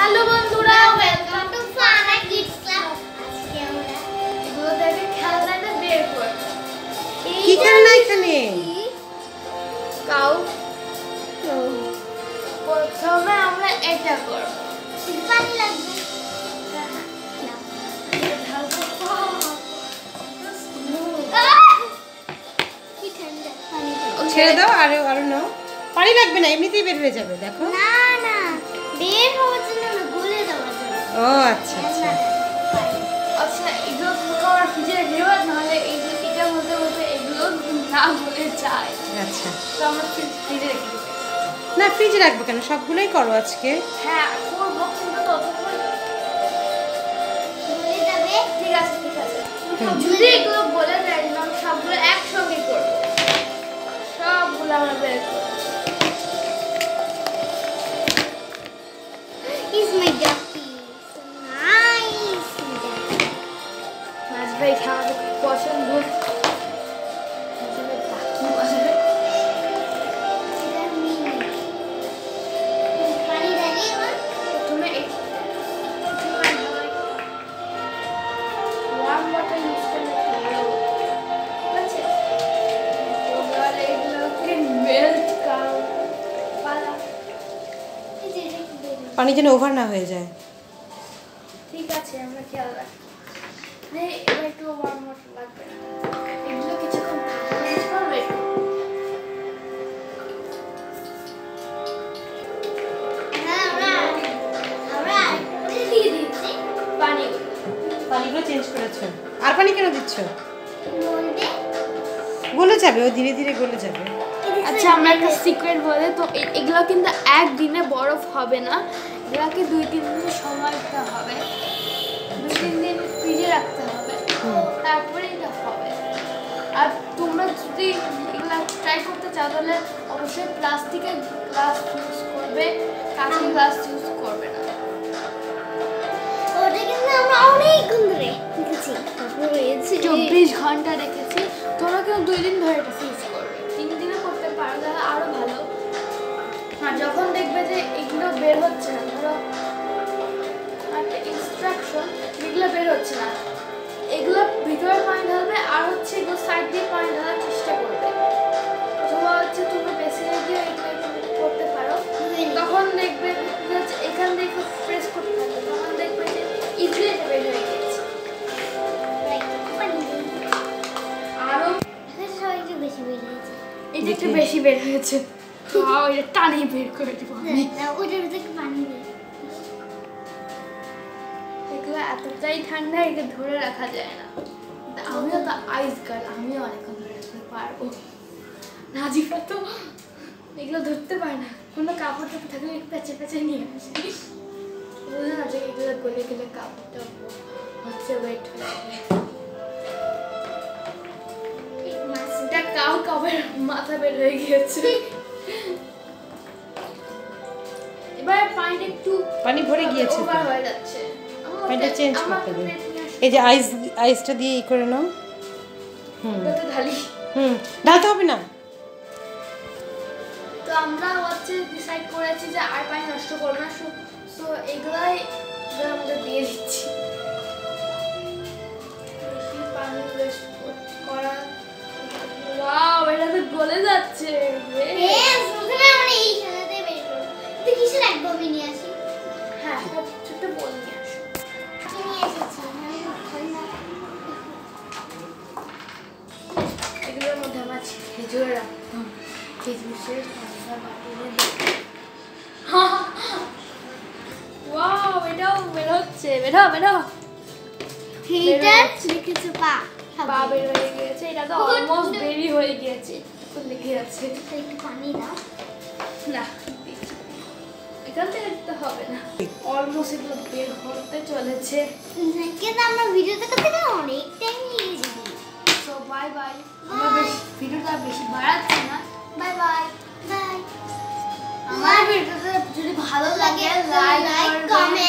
Hello বন্ধুরা, welcome to Fanaa kids club. আজকে আমরা এগুলো থেকে খেলনাটা বের করব। কি খেলনা এখানে? কাউ। প্রথমে আমরা এটা করব। পানি লাগবে। ছেড়ে দাও, আরো নাও। পানি লাগবে না, এমনিতেই বের হয়ে যাবে। দেখো না না, বের হওয়ার জন্য না, গলে দেওয়ার জন্য। ও আচ্ছা আচ্ছা আচ্ছা, এগুলো তো আমরা ফ্রিজে রেখে দেবো, নাহলে এটা বলতে বলতে এগুলো না গলে যায়। আচ্ছা, তো আমরা ফ্রিজে রেখে দেবো। না ফ্রিজে রাখবো কেন, সবগুলোই করো আজকে। হ্যাঁ করবো, কিন্তু ততক্ষণ গলে যাবে। ঠিক আছে ঠিক আছে, যদি এগুলো বলে যায় না, আমি সবগুলো একসঙ্গে করবো। সবগুলো আমরা বের করবো। Is my ducky so nice? ভাই খাওয়া পছন্দ। পানি যেন ওভার না হয়ে যায়। ঠিক আছে, আমরা খেয়াল রাখি। এবার একটু ওয়ার্ম ওয়াটার লাগবে। এগুলো কিছুক্ষণ করবে। পানিগুলো চেঞ্জ করেছো, আর পানি কেন দিচ্ছ? গলে যাবে, ও ধীরে ধীরে গলে যাবে। আচ্ছা, আমরা একটা সিক্রেট বলে, তো এগুলো কিন্তু একদিনে বরফ হবে না, এগুলোকে 2-3 দিন সময় দিতে হবে, 2-3 দিন ফ্রিজে রাখতে হবে, তারপরে এটা হবে। আর তোমরা যদি এগুলো ট্রাই করতে চাও তাহলে অবশ্যই প্লাস্টিকের গ্লাস ইউজ করবে, কাঁচের গ্লাস ইউজ করবে না। ওটা কিন্তু আমরা অনেকক্ষণ ধরে রেখেছি, তারপর হয়েছে 24 ঘন্টা রেখেছি। তোমরা কিন্তু 2 দিন ধরে এটা ফ্রিজ করবে, 3 দিনে করতে পারো তাহলে আরো ভালো। আর যখন দেখবে যে এগুলো বের হচ্ছে না, ধরো একটা ইনস্ট্রাকশন, এগুলো বের হচ্ছে না, এগুলো ভিতরে পানি ঢালবে, আর হচ্ছে এগুলো সাইড দিয়ে পানি ঢালার চেষ্টা করবে। অথবা হচ্ছে তুমি বেসিনে দিয়ে এগুলো করতে পারো, তখন দেখবে যে এখান থেকে প্রেস করতে থাকবে, তখন দেখবে যে ইজিলি এটা বের হয়ে গেছে। আরো একটু বেশি বের হয়েছে, এটা একটু বেশি বের হয়েছে। এটা টানি বের করে দিব আমি। ওটার ভিতরে পানি দিই। এগুলো এতটাই ঠান্ডা, এটা ধরে রাখা যায় না। আমিও তো আইস গার্ল, আমিও অনেকক্ষণ ধরে রাখতে পারবো। নাজিফা তো এগুলো ধরতে পারে না, কোনো কাপড় টাপড় থাকলে একটু পেঁচে পেঁচে নিয়ে আসে। বুঝে না যে এগুলো গলে গেলে কাপড়টা হচ্ছে ওয়েট হয়ে যাবে। মাছটা কাউ কাপড়ের মাথা বের হয়ে গিয়েছে। এবার পানিটা একটু পানি ভরে গিয়েছে, ওভার হয়ে যাচ্ছে, পানিটা চেঞ্জ করতে হবে। এই যে আইসটা দিয়ে ই করে নাও। ঢালি। ঢালতে হবে না। তো আমরা হচ্ছে ডিসাইড করেছি যে আর পানি নষ্ট করব না, সো এগুলাই আমরা দিয়ে দিচ্ছি। বেশি পানি ওয়েস্ট করা। ওয়াও, এটা তো গলে যাচ্ছে। প্রথমে আমরা এই সাজাতে বের করব। তো কিসে রাখবো আমি নিয়ে আসি? হ্যাঁ, ছোট বল নিয়ে আসো। নিয়ে এসেছি। এগুলোর মধ্যে আমার খেজুর রাখতাম, খেজুরের পাতা বাটিয়ে। ওয়াও, এটাও বের হচ্ছে। বেরো বেরো। এটা লিখেছে পা বের হয়ে গিয়েছে। এটা তো অলমোস্ট বেরি হয়ে গিয়েছে, তো লিখে যাচ্ছে। একটু পানি দাও না, এখান থেকে দিতে হবে না। অলমোস্ট এগুলো বের হতে চলেছে, কিন্তু আমরা ভিডিওতে করতে অনেক টাইম লেগে যাবে। So bye bye. আমরা ভিডিওটা বেশি বাড়াচ্ছি না। Bye bye bye. আমার ভিডিওটা যদি ভালো লাগে লাইক কমেন্ট